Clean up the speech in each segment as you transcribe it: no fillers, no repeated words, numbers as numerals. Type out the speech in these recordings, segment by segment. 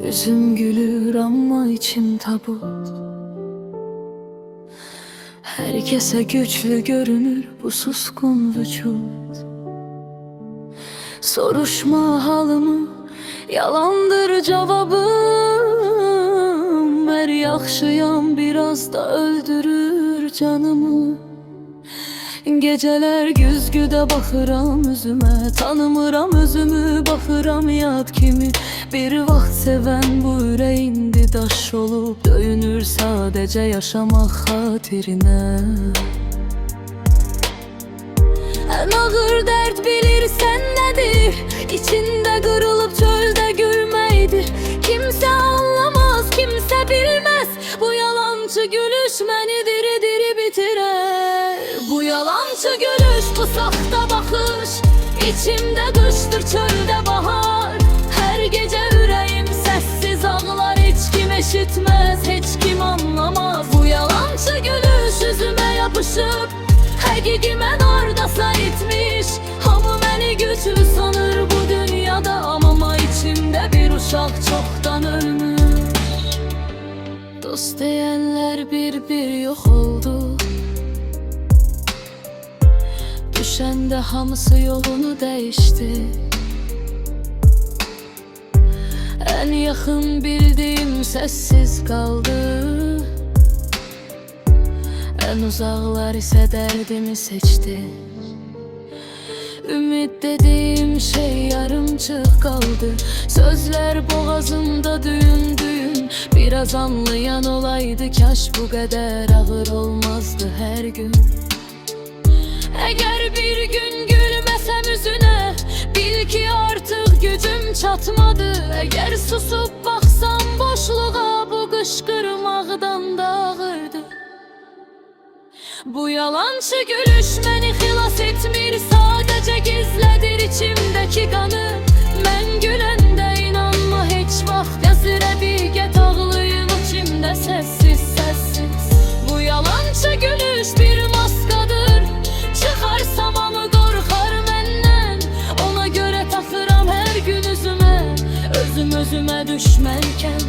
Yüzüm gülür ama içim tabut. Herkese güçlü görünür bu suskun vücut. Soruşma halımı, yalandır cevabım. Her yaxşıyam biraz da öldürür canımı. Geceler güzgüde baxıram üzümə, tanımıram özümü, baxıram yad kimi. Bir vaxt sevən bu ürəyindi daş olub, döyünür sadəcə yaşamaq xatirinə. Ən ağır dərd bilirsən nədir? İçində qırılıb çöldə gülməkdir. Kimsə anlamaz, kimsə bilməz. Bu yalancı gülüş məni diri-diri bitirər. Bu yalancı gülüş, bu saxta baxış, İçimdə qışdır, çöldə bahar. Hər gecə ürəyim səssiz ağlar, heç kim eşitməz, heç kim anlamaz. Bu yalancı gülüş üzümə yapışıb, həqiqi mən ardasa itmiş. Hamı məni güclü sanır bu dünyada, amma içimdə bir uşaq çoxdan ölmüş. Dost deyənlər bir-bir yox oldu. Düşəndə hamısı yolunu dəyişdi. Ən yaxın bildiyim səssiz qaldı. Ən uzaqlar isə dərdimi seçdi. Ümid dediyim şey yarımçıq qaldı. Sözlər boğazımda düyün-düyün. Biraz anlayan olaydı, kaş bu qədər ağır olmazdı hər gün. Əgər bir gün gülməsəm üzünə, bil ki artıq gücüm çatmadı. Əgər susub baxsam boşluğa, bu qışqırmaqdan da ağırdı. Bu yalancı gülüş məni xilas etmir, sadəcə gizlədir içimdəki qanı. Mən güləndə inanma heç vaxt, yazır həqiqət ağlayın içimdə səssiz-səssiz. Bu yalancı gülüş bir maskadır, çıxarsam hamı qorxar məndən. Ona görə taxıram hər gün üzümə, özüm özümə düşmənəkən.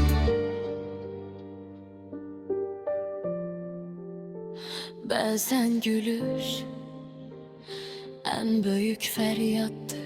Bəzən gülüş ən böyük fəryaddır.